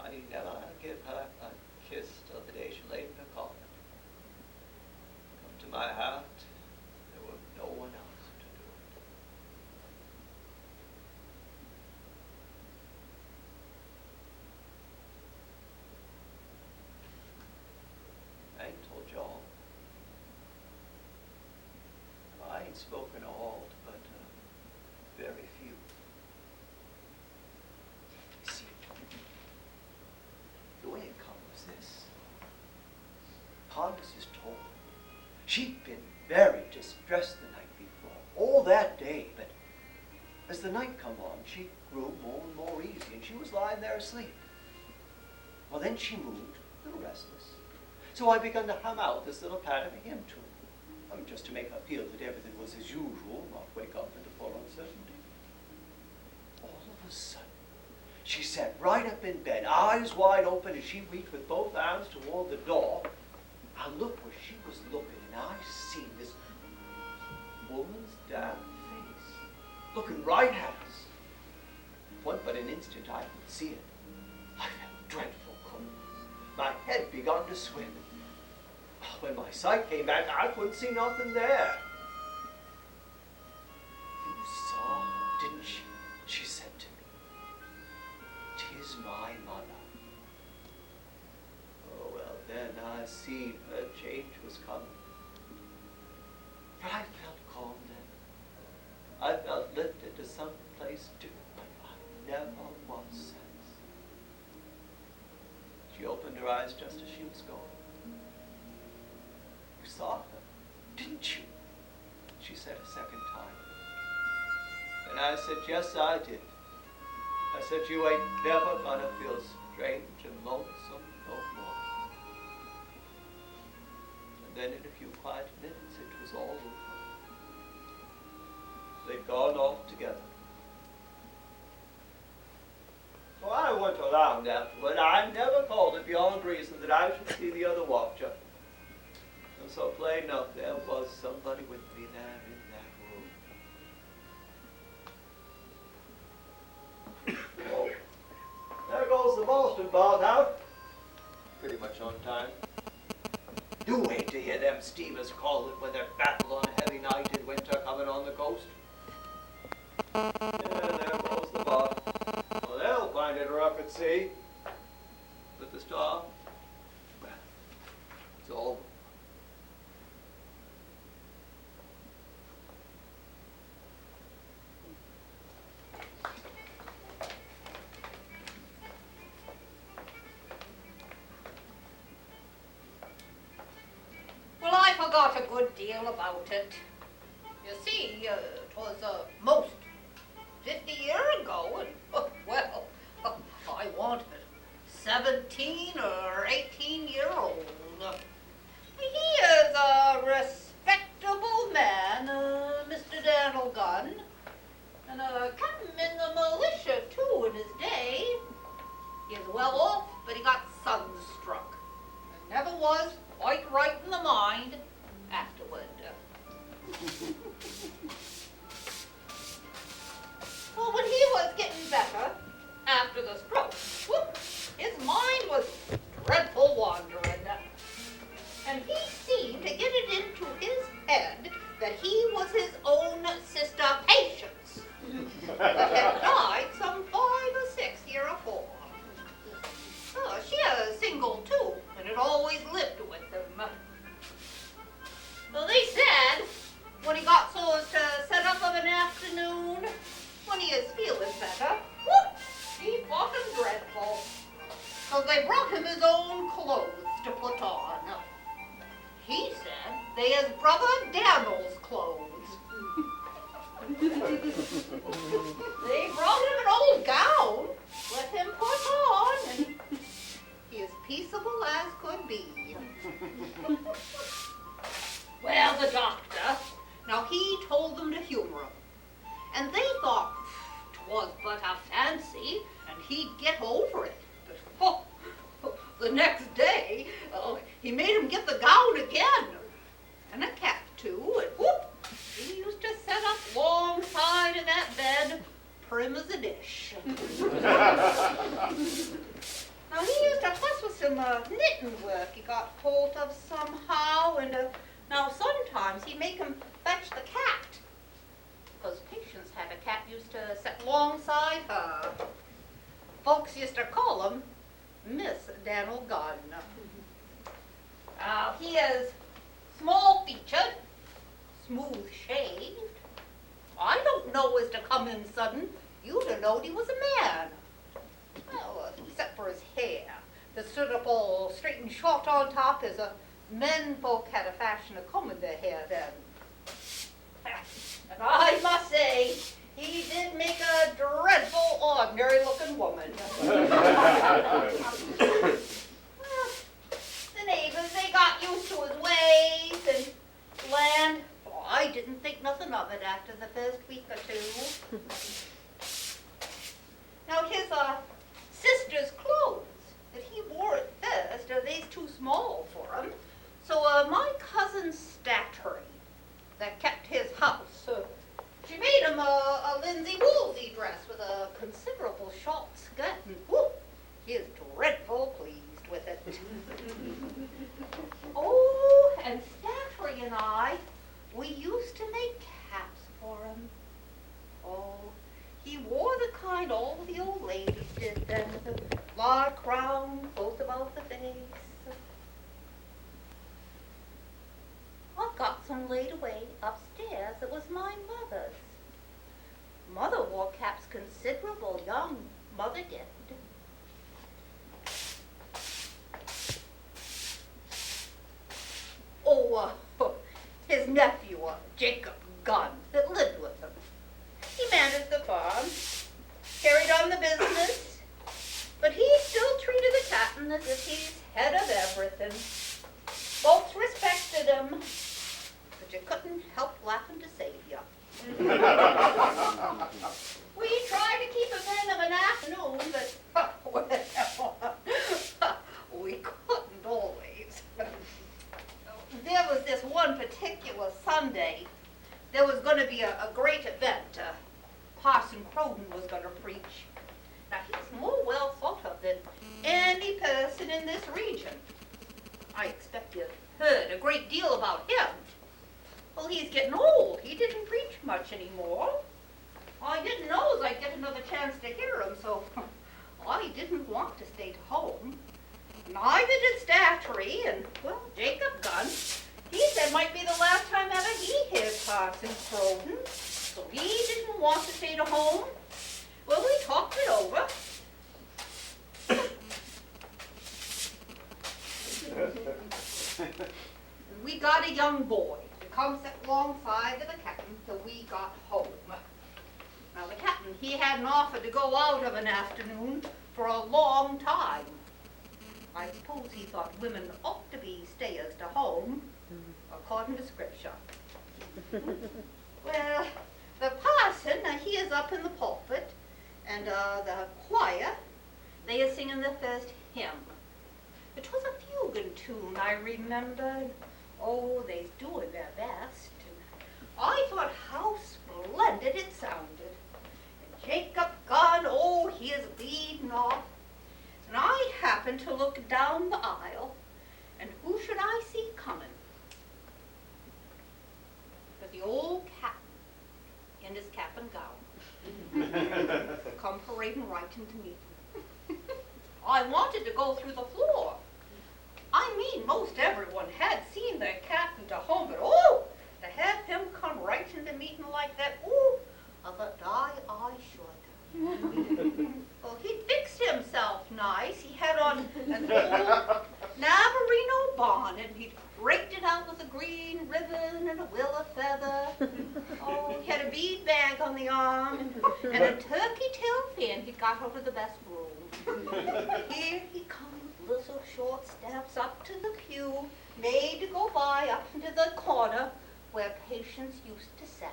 never give her a kiss till the day she laid in her coffin. Come to my heart, there was no one else to do it. I ain't told you all. I ain't spoken all, but very few. You see, the way it come was this. Thomas is told she'd been very distressed the night before, all that day, but as the night come on, she grew more and more easy, and she was lying there asleep. Well, then she moved, a little restless. So I begun to hum out this little part of a hymn tune. Just to make her feel that everything was as usual, not wake up into full uncertainty. All of a sudden, she sat right up in bed, eyes wide open, and she reached with both arms toward the door. I looked where she was looking, and I seen this woman's damn face, looking right at us. One but an instant I could see it. I felt dreadful cold. My head begun to swim. When my sight came back, I couldn't see nothing there. You saw her, didn't you? She said to me. 'Tis my mother. Oh, well, then I seen her change was coming. But I felt calm then. I felt lifted to some place different like I never was since. She opened her eyes just as she was going. You saw her, didn't you? She said a second time. And I said, yes, I did. I said, you ain't never gonna feel strange and lonesome no more. And then in a few quiet minutes, it was all over. They'd gone off together. So I went around afterward. I never called it beyond reason that I should see the other watcher. And so plain enough, there was somebody with me there in that room. Oh, there goes the Boston boat out. Pretty much on time. You wait to hear them steamers call it when they're battle on a heavy night in winter coming on the coast. Yeah, there goes the boat. Well, they'll find it rough at sea. But the storm, well, it's over. Well, I forgot a good deal about it. You see, 'twas most 50 years ago, and, well, I wanted 17 or 18-year-old. He is a respectable man, Mr. Daniel Gunn, and captain in the militia, too, in his day. He is well off, but he got sunstruck, and never was quite right in the mind afterward. Well, when he was getting better, after the stroke, whoop, his mind was dreadful wandering. There's Brother Daniel's clothes. They brought him an old gown, let him put on, and he as peaceable as could be. Well, the doctor, now he told them to humor him, and they thought 'twas but a fancy, and he'd get over it. But the next day, he made him get the gown again, and a cap too, and whoop, he used to set up alongside of that bed, prim as a dish. Now he used to fuss with some knitting work he got hold of somehow, and now sometimes he'd make him fetch the cat, because Patience had a cat used to set alongside her. Folks used to call him Miss Daniel Gunn. He is small-featured, smooth-shaved. I don't know as to come in sudden, you'd have knowed he was a man. Well, except for his hair, that stood up all straight and short on top, as men folk had a fashion of combing their hair then. And I must say, he did make a dreadful ordinary-looking woman. Well, the neighbors, they got used to his ways, and land, I didn't think nothing of it after the first week or two. Now his sister's clothes that he wore at first, they's too small for him. So my cousin Stattery, that kept his house, she made him a linsey-woolsey dress with a considerable short skirt, and whoop, he is dreadful pleased with it. Oh, and Stattery and I, we used to make caps for him. Oh, he wore the kind all the old ladies did then, with a large crown close about the face. I've got some laid away upstairs that was my mother's. Mother wore caps considerable young, mother did. Oh, his nephew, Jacob Gunn, that lived with him. He managed the farm, carried on the business, but he still treated the captain as if he's head of everything. Folks respected him, but you couldn't help laughing to save you. We tried to keep him in of an afternoon, but we couldn't always. There was this one particular Sunday, there was going to be a great event. Parson Croden was going to preach. Now, he's more well thought of than any person in this region. I expect you've heard a great deal about him. Well, he's getting old. He didn't preach much anymore. I didn't know as I'd get another chance to hear him, so I didn't want to stay to home. Neither did Stattery, and, well, Jacob Gunn. He said might be the last time ever he heard Parson Croden, so he didn't want to stay to home. Well, we talked it over. We got a young boy to come sit alongside of the captain till we got home. Now, the captain, he hadn't offered to go out of an afternoon for a long time. I suppose he thought women ought to be stayers to home, according to Scripture. Well, the parson, he is up in the pulpit, and the choir, they are singing the first hymn. It was a fuguing tune, I remember. Oh, they's doing their best. I thought how splendid it sounded. And Jacob Gunn, oh, he is leading off. And I happened to look down the aisle, and who should I see coming? But the old captain in his cap and gown. Come parading right into me. I wanted to go through the floor. I mean, most everyone had seen their captain to home, but oh, to have him come right into meeting like that, ooh, I thought, I should. Well, he fixed himself nice. He had on an old Navarino bonnet, and he'd raked it out with a green green ribbon and a willow feather. Oh, he had a bead bag on the arm and a turkey tail fan he got out of the best room. Here he comes, little short steps up to the pew, made to go by up into the corner where patients used to sit.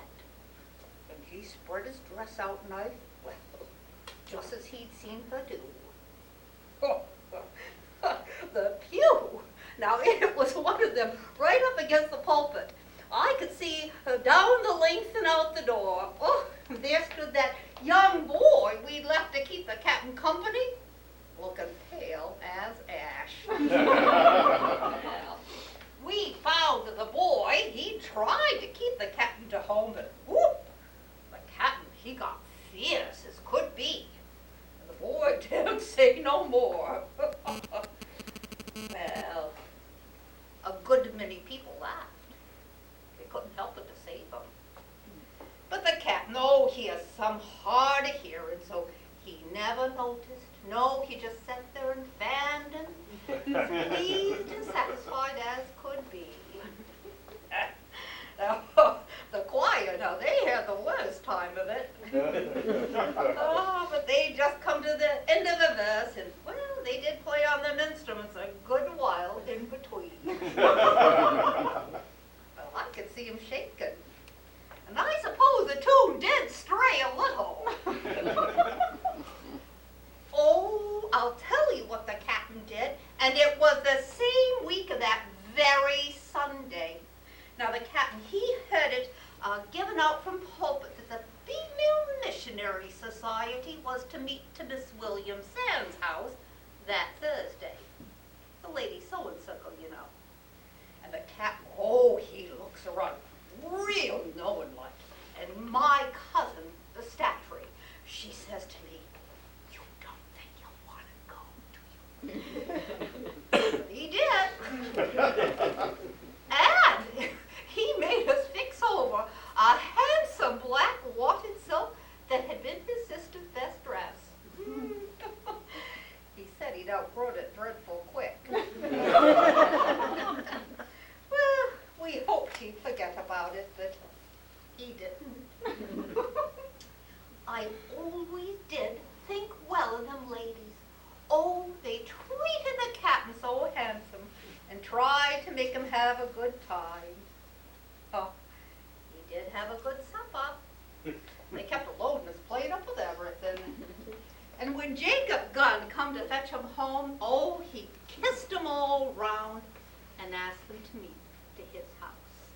And he spread his dress out nice, well, just as he'd seen her do. The pew! Now, it was one of them right up against the pulpit. I could see down the length and out the door. Oh, there stood that young boy we'd left to keep the captain company, looking pale as ash. Well, we found that the boy, he tried to keep the captain to home, but whoop, the captain, he got fierce as could be. And the boy didn't say no more. Well, a good many people laughed. They couldn't help but to save him. But the captain, oh, he has some hard of hearing, so he never noticed. No, he just sat there and fanned and pleased and satisfied as could be. Now, the choir, now they had the worst time of it. Oh, but they just come to the end of the verse, and well, they did play on them instruments a good while in between. Well, I could see him shaking, and I suppose the tune did stray a little. Oh, I'll tell you what the captain did, and it was the same week of that very Sunday. Now, the captain, he heard it given out from pulpit that the Female Missionary Society was to meet to Miss William Sands' house that Thursday. The lady sewing circle, you know. And the captain, oh, he looks around real knowing-like. And my cousin, the statuary, she says to me, "You don't think you'll want to go, do you?" He did. And he made us fix over a handsome black wadded silk that had been his sister's best dress. He said he'd outgrown it dreadful quick. Well, we hoped he'd forget about it, but he didn't. I always did think well of them ladies. Oh, they treated the captain so handsome and tried to make him have a good time. Oh, he did have a good supper. They kept loading his plate up with everything. And when Jacob Gunn come to fetch him home, oh, he kissed them all round and asked them to meet to his house.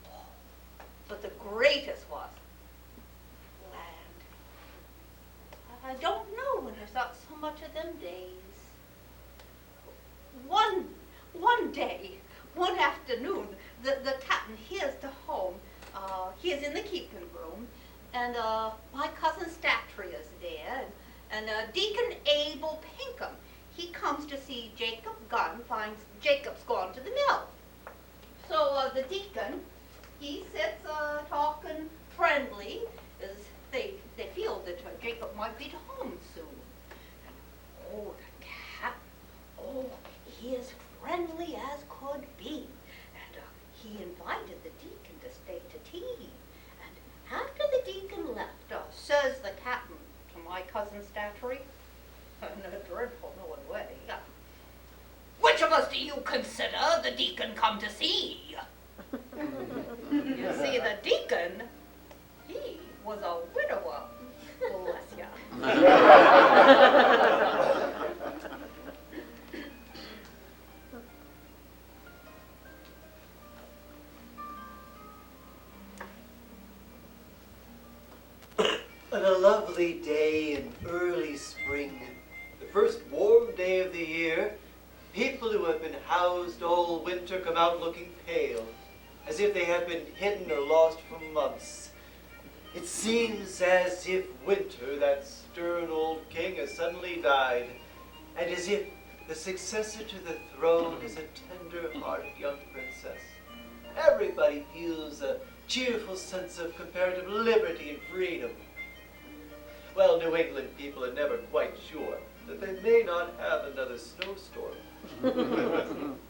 Oh. But the greatest was land. I don't know when there's not so much of them days. One day, one afternoon, the captain, he is to home. He is in the keeping room, and my cousin Statry is there, and Deacon Abel Pinkham, he comes to see Jacob Gunn, finds Jacob's gone to the mill. So the deacon, he sits talking friendly, as they feel that Jacob might be to home soon. And, oh, the captain, oh, he is friendly as could be, and he invited the deacon to stay to tea. And after the deacon left, says the captain to my cousin Statry, in a dreadful knowing way, "Which of us do you consider the deacon come to see?" You see, the deacon, he was a widower. Bless ya. On a lovely day in early spring, the first warm day of the year, people who have been housed all winter come out looking pale, as if they have been hidden or lost for months. It seems as if Winter, that stern old king, has suddenly died, and as if the successor to the throne is a tender-hearted young princess. Everybody feels a cheerful sense of comparative liberty and freedom. Well, New England people are never quite sure. that they may not have another snowstorm.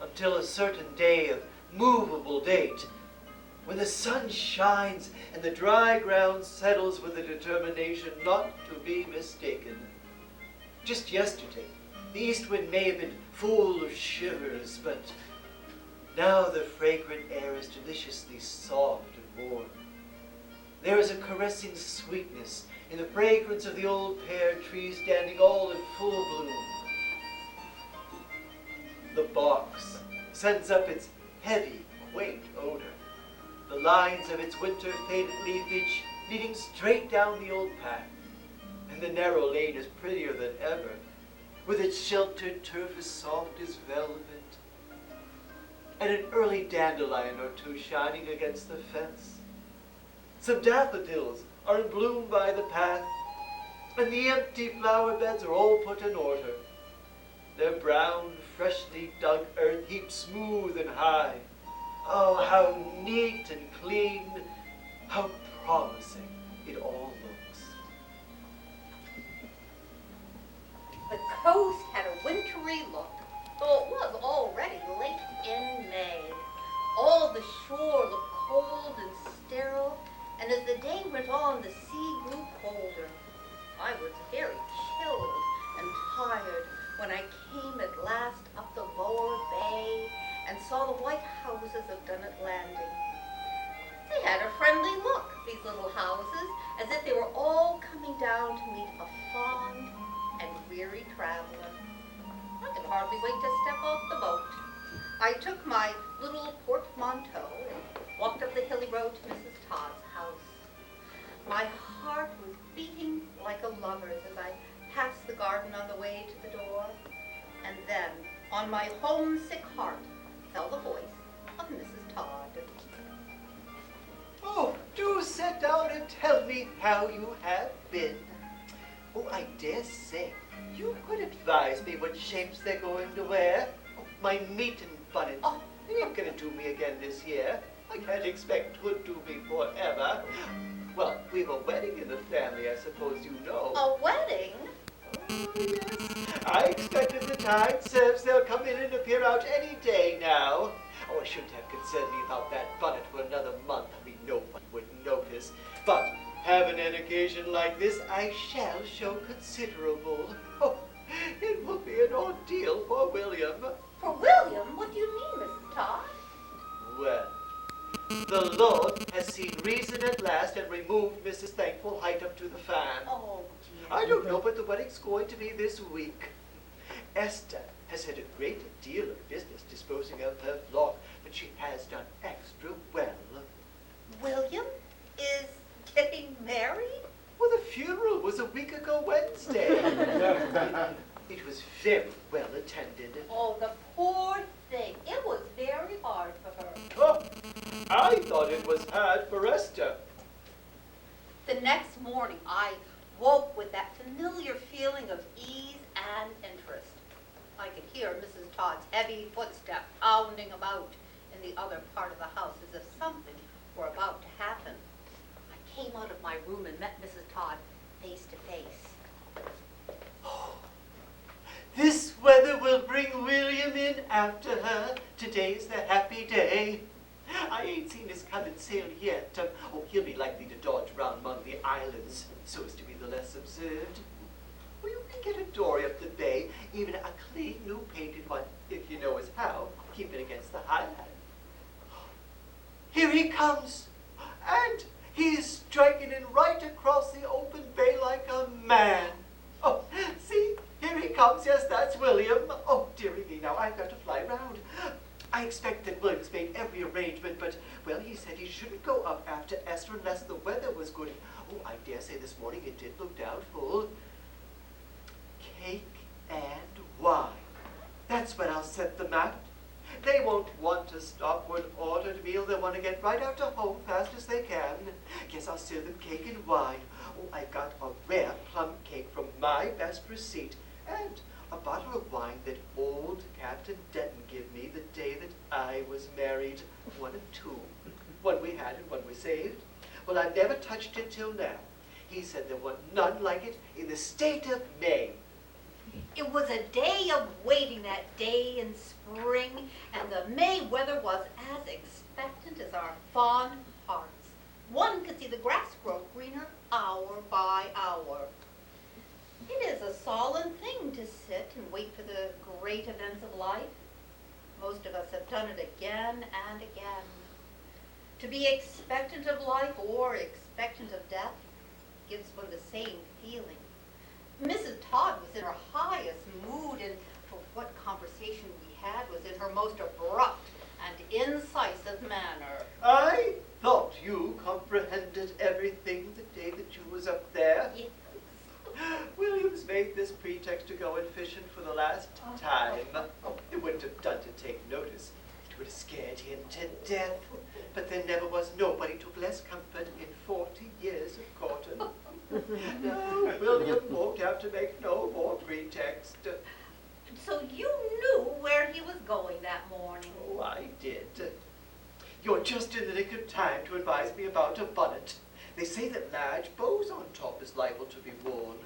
Until a certain day of movable date, when the sun shines and the dry ground settles with a determination not to be mistaken. Just yesterday, the east wind may have been full of shivers, but now the fragrant air is deliciously soft and warm. There is a caressing sweetness in the fragrance of the old pear trees standing all in full bloom. The box sends up its heavy, quaint odor, the lines of its winter-faded leafage leading straight down the old path, and the narrow lane is prettier than ever, with its sheltered turf as soft as velvet, and an early dandelion or two shining against the fence. Some daffodils are in bloom by the path, and the empty flower beds are all put in order, their brown, freshly dug earth heaped smooth and high. Oh, how neat and clean, how promising it all looks. The coast had a wintry look, though it was already late in May. All the shore looked cold and sterile, and as the day went on, the sea grew colder. I was very chilled and tired when I came at last up the lower bay and saw the white houses of Dunnett Landing. They had a friendly look, these little houses, as if they were all coming down to meet a fond and weary traveler. I could hardly wait to step off the boat. I took my little portmanteau and walked up the hilly road to Mrs. Todd's house. My heart was beating like a lover's as I passed the garden on the way to the door. And then, on my homesick heart, fell the voice of Mrs. Todd. Oh, do sit down and tell me how you have been. Oh, I dare say you could advise me what shapes they're going to wear. Oh, my meeting bonnet. Oh, they ain't gonna do me again this year. I can't expect 'twould do me forever. Well, we've a wedding in the family, I suppose you know. A wedding? Oh, yes. I expect if the tide serves, they'll come in and appear out any day now. Oh, I shouldn't have concerned me about that bonnet for another month. I mean, nobody would notice. But having an occasion like this, I shall show considerable. Oh, it will be an ordeal for William. For William? What do you mean, Mrs. Todd? Well, the Lord has seen reason at last and removed Mrs. Thankful Height up to the fan. Oh, dear. I don't know, but the wedding's going to be this week. Esther has had a great deal of business disposing of her flock, but she has done extra well. William is getting married? Well, the funeral was a week ago Wednesday. It was very well attended. Oh, the poor thing. It was very hard for her. Oh, I thought it was hard for Esther. The next morning, I woke with that familiar feeling of ease and interest. I could hear Mrs. Todd's heavy footstep pounding about in the other part of the house as if something were about to happen. I came out of my room and met Mrs. Todd face to face. Oh, this weather will bring William in after her. Today's the happy day. I ain't seen his coming sail yet. Oh, he'll be likely to dodge round among the islands so as to be the less observed. Well, you can get a dory up the bay, even a clean new painted one, if you know as how. Keep it against the high land. Here he comes, and he's striking in right across the open bay like a man. Oh, see, here he comes. Yes, that's William. Oh, dearie me, now I've got to fly round. I expect that William's made every arrangement, but, well, he said he shouldn't go up after Esther unless the weather was good. Oh, I dare say this morning it did look doubtful. Cake and wine. That's when I'll set them out. They won't want to stop for an ordered meal. They'll want to get right out to home fast as they can. Guess I'll serve them cake and wine. Oh, I've got a rare plum cake from my best receipt, and a bottle of wine that old Captain Denton gave me the day that I was married. One of two. One we had and one we saved. Well, I've never touched it till now. He said there was none like it in the state of Maine. It was a day of waiting, that day in spring, and the May weather was as expectant as our fond hearts. One could see the grass grow greener hour by hour. It is a solemn thing to sit and wait for the great events of life. Most of us have done it again and again. To be expectant of life or expectant of death gives one the same feeling. Mrs. Todd was in her highest mood, and for what conversation we had was in her most abrupt and incisive manner. I thought you comprehended everything the day that you was up there. Yes. Williams made this pretext to go and fishing for the last time. It wouldn't have done to take notice. It would have scared him to death. But there never was nobody took less comfort in 40 years of courting. No, William won't have to make no more pretext. So you knew where he was going that morning. Oh, I did. You're just in the nick of time to advise me about a bonnet. They say that large bows on top is liable to be worn.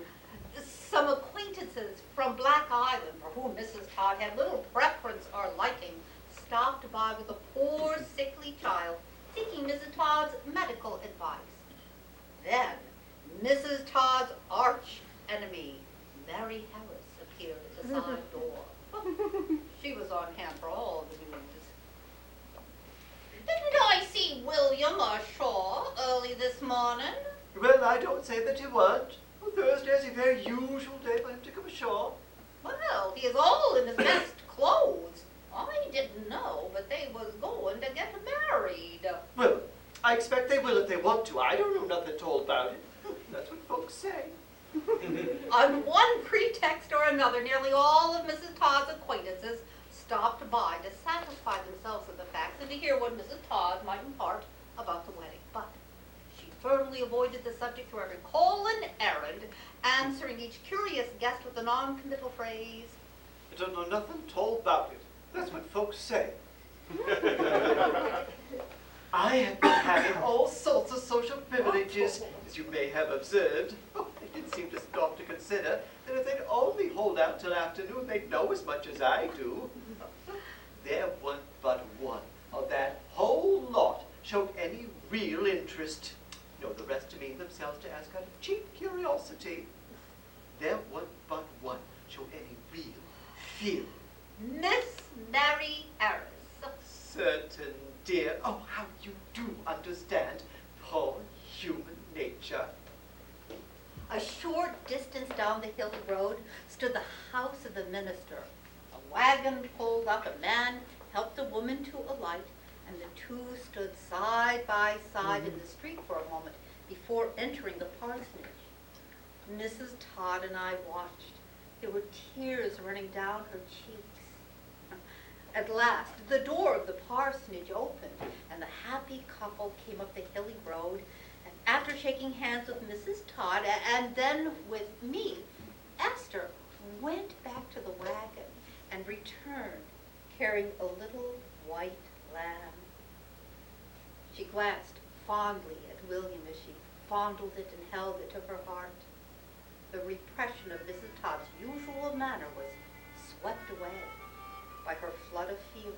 Some acquaintances from Black Island, for whom Mrs. Todd had little preference or liking, stopped by with a poor, sickly child, seeking Mrs. Todd's medical advice. Then, Mrs. Todd's arch enemy, Mary Harris, appeared at the side door. She was on hand for all the news. Didn't I see William ashore early this morning? Well, I don't say that he weren't. Thursday is a very usual day for him to come ashore. Well, he is all in his best clothes. I didn't know, but they was going to get married. Well, I expect they will if they want to. I don't know nothing at all about it. That's what folks say. On one pretext or another, nearly all of Mrs. Todd's acquaintances stopped by to satisfy themselves of the facts and to hear what Mrs. Todd might impart about the wedding. But she firmly avoided the subject through every call and errand, answering each curious guest with a non-committal phrase. I don't know nothing at all about it. That's what folks say. I have been having all sorts of social privileges, as you may have observed. They didn't seem to stop to consider that if they'd only hold out till afternoon, they'd know as much as I do. There wasn't but one of that whole lot showed any real interest. No, the rest demeaned themselves to ask out of cheap curiosity. There wasn't but one showed any real feeling. Miss Mary Harris. Certain, dear. Oh, how you do understand poor human nature. A short distance down the hilly road stood the house of the minister. A wagon pulled up, a man helped a woman to alight, and the two stood side by side in the street for a moment before entering the parsonage. Mrs. Todd and I watched. There were tears running down her cheeks. At last, the door of the parsonage opened, and the happy couple came up the hilly road, and after shaking hands with Mrs. Todd and then with me, Esther went back to the wagon and returned carrying a little white lamb. She glanced fondly at William as she fondled it and held it to her heart. The repression of Mrs. Todd's usual manner was swept away by her flood of feeling.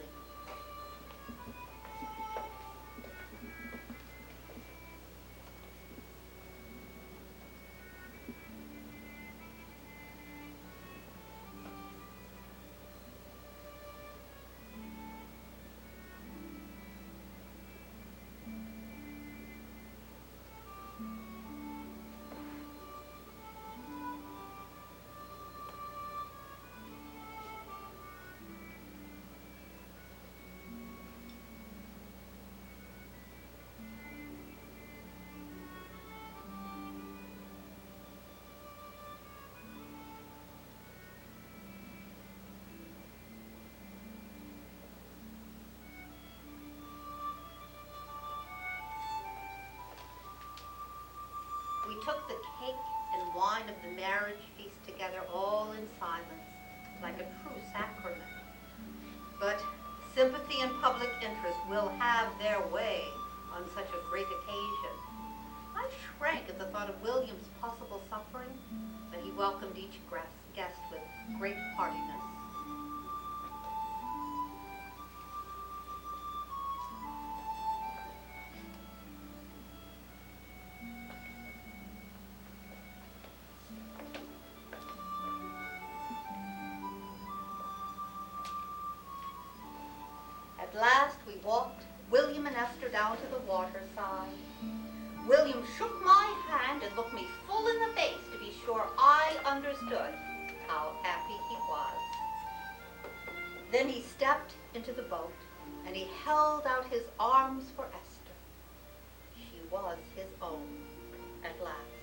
We took the cake and wine of the marriage feast together all in silence, like a true sacrament. But sympathy and public interest will have their way on such a great occasion. I shrank at the thought of William's possible suffering, but he welcomed each guest guest with great heartiness. At last we walked William and Esther down to the waterside. William shook my hand and looked me full in the face to be sure I understood how happy he was. Then he stepped into the boat and he held out his arms for Esther. She was his own at last.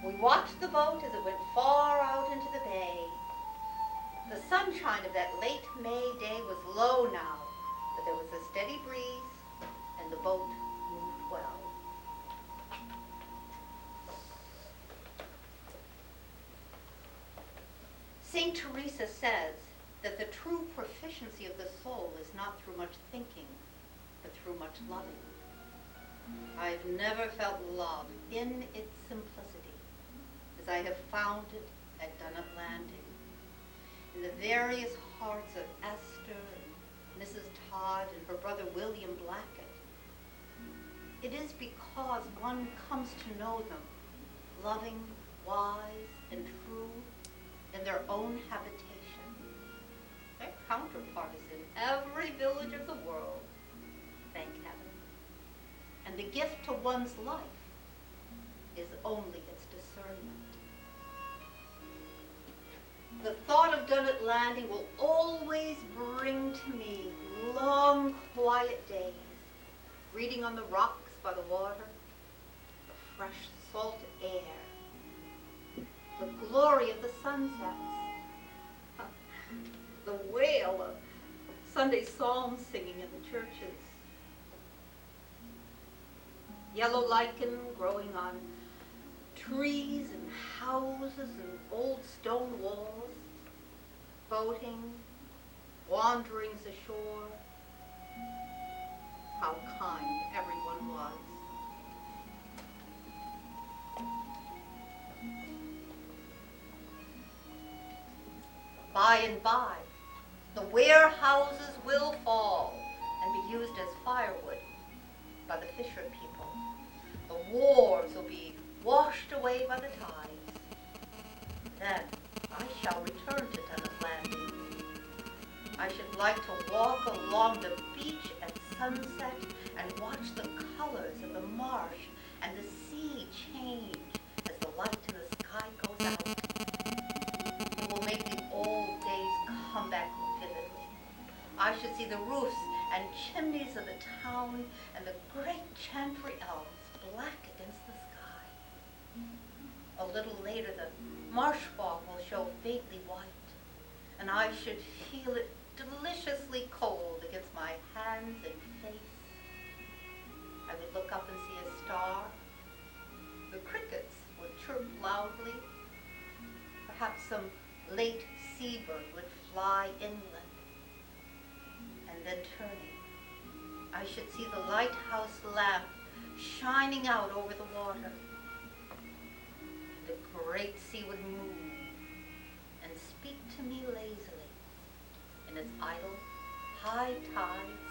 We watched the boat as it went far out into the bay. The sunshine of that late May day was low now, but there was a steady breeze, and the boat moved well. St. Teresa says that the true proficiency of the soul is not through much thinking, but through much loving. I've never felt love in its simplicity as I have found it at Dunnett Landing, in the various hearts of Esther and Mrs. Todd and her brother William Blackett. It is because one comes to know them, loving, wise, and true, in their own habitation. Their counterpart is in every village of the world, thank heaven. And the gift to one's life is only its discernment. The thought of Dunnett Landing will always bring to me long, quiet days, reading on the rocks by the water, the fresh, salt air, the glory of the sunsets, the wail of Sunday psalm singing in the churches, yellow lichen growing on trees and houses and old stone walls, boating, wanderings ashore. How kind everyone was. By and by, the warehouses will fall and be used as firewood by the fisher people. The wharves will be washed away by the tides. Then I shall return to Dunnett Landing. I should like to walk along the beach at sunset and watch the colors of the marsh and the sea change as the light in the sky goes out. It will make the old days come back vividly. I should see the roofs and chimneys of the town and the great chantry elms black against the sky. A little later, the marsh fog will show faintly white, and I should feel it deliciously cold against my hands and face. I would look up and see a star. The crickets would chirp loudly. Perhaps some late seabird would fly inland. And then turning, I should see the lighthouse lamp shining out over the water. And the great sea would move and speak to me lazily in its idle high tides